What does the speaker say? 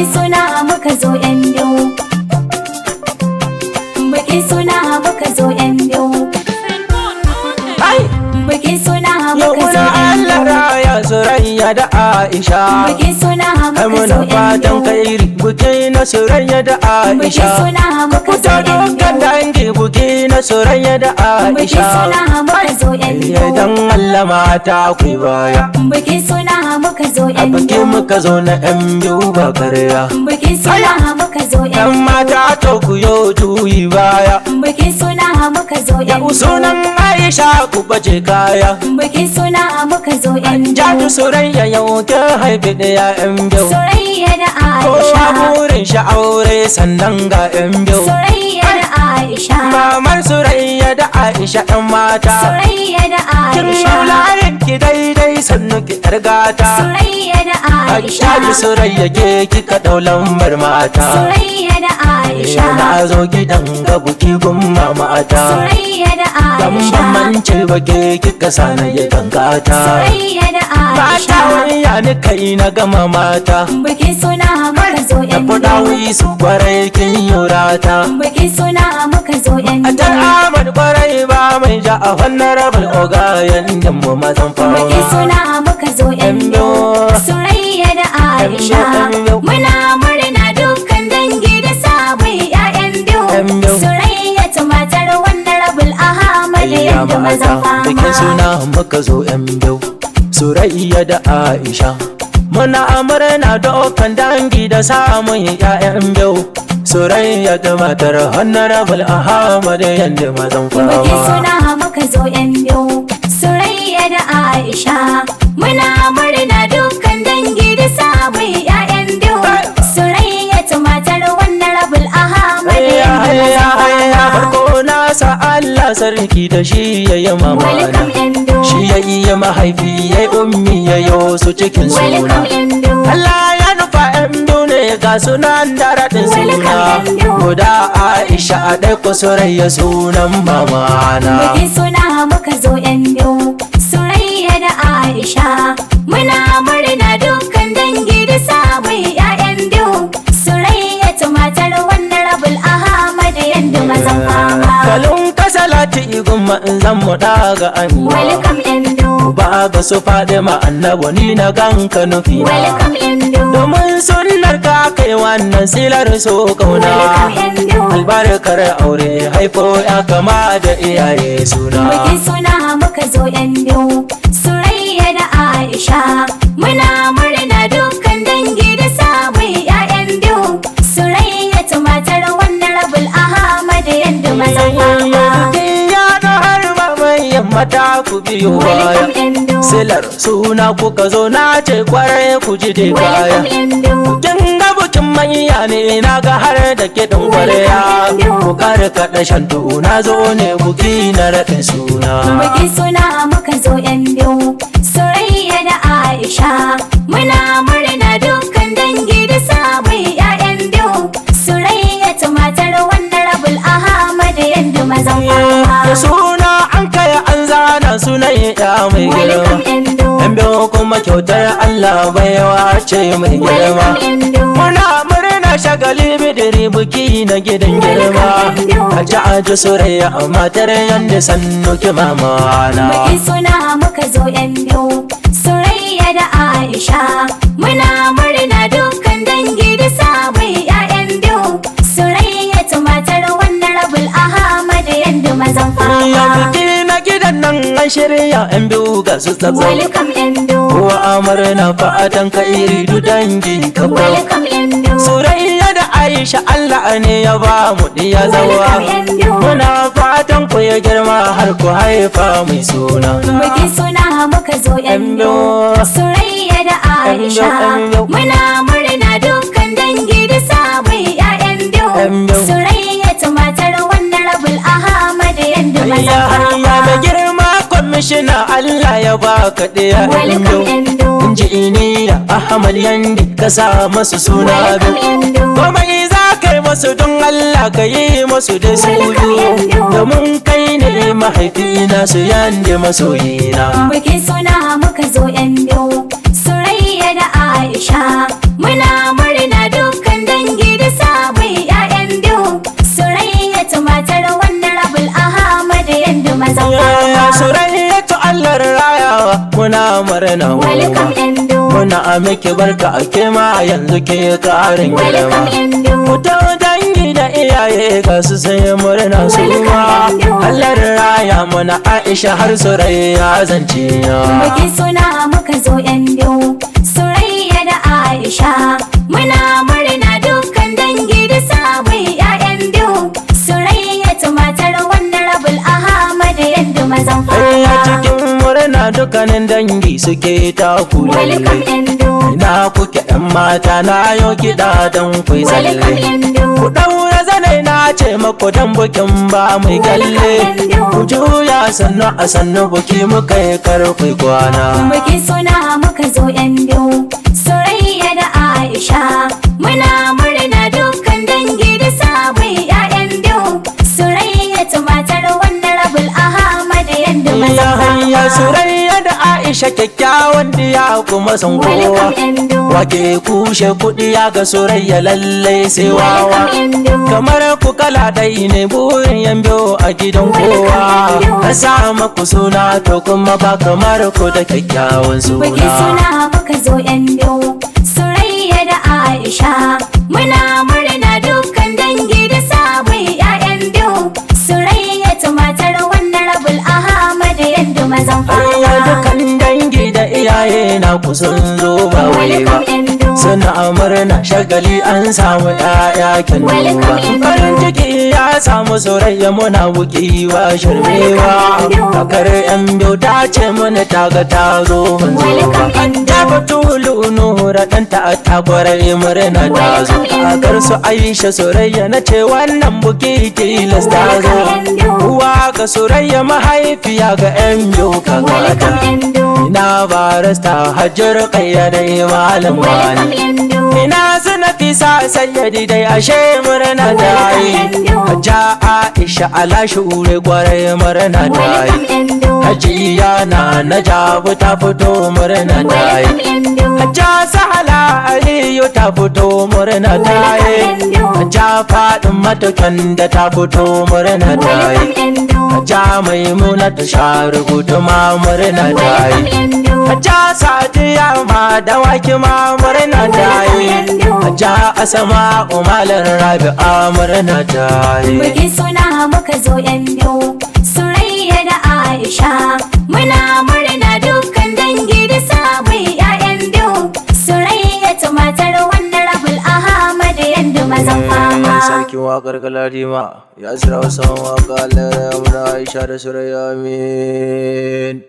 Bikin suna muka zo yan biyu. Bikin suna muka zo yan biyu. Bikin suna muka zo yan biyu. Raya Surayya da Aisha. Bikin suna muka zo yan biyu. Muna fatan kairi buki na Surayya da Aisha. Bikin suna muka zo yan biyu. Dukkan dangi buki na Surayya da Aisha. Bikin suna muka zo yan biyu. Dan Allah mata ku baya. Bikin suna muka zo A yan bikin biyu. muka zo na yan biyu ba karya. Bikin suna muka zo yan Yan biyu. mata to ku yo juyi baya. Bikin suna muka zo yan biyu. Sunan Aisha ku baje kaya. Bikin suna muka zo yan biyu. Jatu Surayya yau ta haifi ɗaya yan biyu. Surayya da Kowa Aisha. burin shi aure sannan ga yan biyu. Surayya da Aisha. Mamar Surayya da Aisha ɗan mata. Surayya da Kin Aisha. layin ki daidai sannu ki ƴar gata. Surayya da Aisha. Hajjiya Surayya ke kika ɗau lambar mata. Surayya da Aisha. Na zo gidan ga buki gumma mata. Surayya da Dan Aisha. ban mance ba ke kika sana ya gangata. Surayya da Mata Aisha. wani ya ni kai na gama mata. Bikin suna muka zo Da yan kudawi biyu. su kwarai kin yurata. Bikin suna muka zo yan A tar biyu. Ahmad kwarai ba mai ja a wannan rabin oga yanda mu mazan Bikin fara. suna muka zo yan biyu. Surayya da Aisha. Muna murna dukkan dangi da sabon ƴaƴan biyu. Surayya ta matar wannan rabul Ahmad Ya yadda mazan mata bikin fama. suna muka zo yan biyu. Surayya da Aisha. Muna murna dukkan dangi da samun ƴaƴan biyu. Surayya da matar Honorable Ahmad yanda mazan Bikin fama. suna muka zo yan biyu. Surayya da Aisha. Muna murna dukkan dangi da sabon ƴaƴan biyu. Surayya ta matar wannan rabul Ahmad yadda mazan fama. Farko nasa Allah sarki da shi ya yi Welcome mamana. yan biyu. Shi ya iya mahaifi ya yi ummi ya yi su cikin suna. Welcome yan biyu. Allah ya nufa yan biyu ne ga sunan da raɗin suna. Guda Aisha a ɗai ku Surayya sunan mamana. Bikin suna muka zo yan biyu. Surayya da Aisha. Muna murna dukkan dangi da sabon ƴaƴan biyu. Surayya ta matar wannan rabul Ahmad yadda mazan fama. Kalun kasalati igun zan mu ɗaga anya. Welcome yan biyu. Ba ga su faɗi ma annabu ni na ganka nufi na. Welcome yan biyu. Domin sunnar ka kai wannan silar so kauna. Welcome yan biyu. Albarkar aure haifo ya kama da iyaye suna. Bikin suna muka zo yan biyu. Surayya da Aisha. Muna murna dukkan dangi da sabon ƴaƴan biyu. Surayya ta matar wannan rabul Ahmad yadda mazan fama. Ya da har mamayen mata ku biyo baya. Welcome yan biyu. Silar suna kuka zo na ce kwarai ku ji dai baya. Welcome yan biyu. Kin ga bukin manya ne na ga har da kiɗin kwarya. Ku kare kaɗa shantu na zo ne buki na raɗin suna. Bikin suna muka zo yan biyu. Surayya da Aisha. Muna murna dukkan dangi da sabon ƴaƴan biyu. Surayya ta matar wannan rabul Ahmad yadda mazan fama. Da suna an kai an zana sunan ya mai Welcome girma. yan biyu. Yan biyu kuma kyautar Allah baiwa ce mai girma. Welcome yan biyu. Muna murna shagali bidiri buki na gidan girma. Hajjiya Surayya matar Yandi sannu ki mamana. Bikin suna muka zo yan biyu. Surayya da Aisha. Muna murna dukkan dangi da sabon ƴaƴan biyu. Surayya ta matar wannan rabul Ahmad yadda mazan Ya fama. buki na gidan nan an shirya yan biyu ga su tsatsa. Welcome yan biyu. Kowa amurna fatan ka iri du dangi ka ba. Welcome yan biyu. Surayya da Aisha Allah ne ya ba mu diya zawa. Muna fatan ku ya girma har ku haifa mai suna. Bikin suna muka zo yan biyu. Surayya da Aisha. Muna murna dukkan dangi da sabon ƴaƴan biyu. Surayya ta matar wannan rabul Ahmad yadda mazan Ya fama. da girma kwamishina Allah ya baka ɗaya Welcome yan biyu. Injiniya Ahmad Yandi ka sa masu suna Welcome biyu. yan biyu. Kuma za ka yi masu don Allah ka yi masu da su biyu. Domin kai ne mahaifina su Yandi masoyina. Bikin suna muka zo yan biyu. Surayya da Aisha. Muna murna duk muna murna welcome Yando. muna miki barka ake ma yanzu ke karin girma Welcome Yando. Mutu dangi da iyaye ga su sai murna su ma Allah raya muna Aisha har Surayya zance Muke suna muka zo Yando, Surayya da Aisha. Muna murna dukkan dangi da sabon ƴaƴan biyu. Surayya ta matar wannan rabul Ahmad Yando mazan a fama. cikin murna dukkanin dangi suke ta Welcome kulalle Yando. ina kuke ɗan mata na yau kiɗa don kwai Welcome tsalle Yando. ku ɗaura zanai na ce maku dan bukin ba mai galle ku juya sannu a sannu buki muka yi karkwai kwana Muke suna muka zo Yando, Surayya da Aisha. Muna murna dukkan dangi da sabon ƴaƴan biyu. Surayya ta matar wannan rabul Ahmad Yando ya mazan hanya fama. Surayya da Aisha kyakkyawan diya kuma san kowa Welcome Yando. wake kushe kuɗi ya ga Surayya lallai sai wawa Welcome Yando. kamar ku kala dai ne burin yan biyu a gidan kowa na sa maku suna to kuma ba kamar ku da kyakkyawan Muke suna suna muka zo Yando, Surayya da Aisha. Muna murna dukkan dangi da sabon ƴaƴan biyu. Surayya ta matar wannan rabul Ahmad Yando mazan Ayya fama. dukan dangi da iyaye na ku sun zo ba wai ba Welcome Yando. suna murna shagali an samu ƴaƴa kin duba farin ciki ya samu Surayya muna bukiwa shirmewa kakar yan biyu ta ce mana ta ga ta zo mun zo ba an taɓa tulu nura ɗanta a takwarai murna ta zo kakar su Aisha Surayya na ce wannan buki tilas ta zo uwa ga Surayya mahaifiya ga yan biyu Welcome kakata Yando. ina barista Hajjar kayyade malam Welcome bani Yando. ina sanati sa sayyadi dai ashe murna ta yi Hajja Aisha ala shure kwarai murna ta yi Welcome Yando. Hajjiya na jabu ta fito murna ta yi Welcome Yando. Hajja Sahala Aliyu ta fito murna ta yi Hajja Fadin matakan da ta fito murna ta yi Welcome Yando. Hajja Maimuna ta sha rubutu ma murna ta yi Welcome Yando. Hajja Sadiya ma dawaki ma murna ta yi Hajja Asama umalar Rabi'a murna ta yi Muke suna muka zo Yando, Surayya da Aisha. Muna murna dukkan dangi da sabon ƴaƴan biyu. Surayya ta matar wannan rabul Ahmad Yando mazan fama. sarkin waƙar Galadima ya tsira wasan waƙa Allah ya muna Aisha da Surayya amin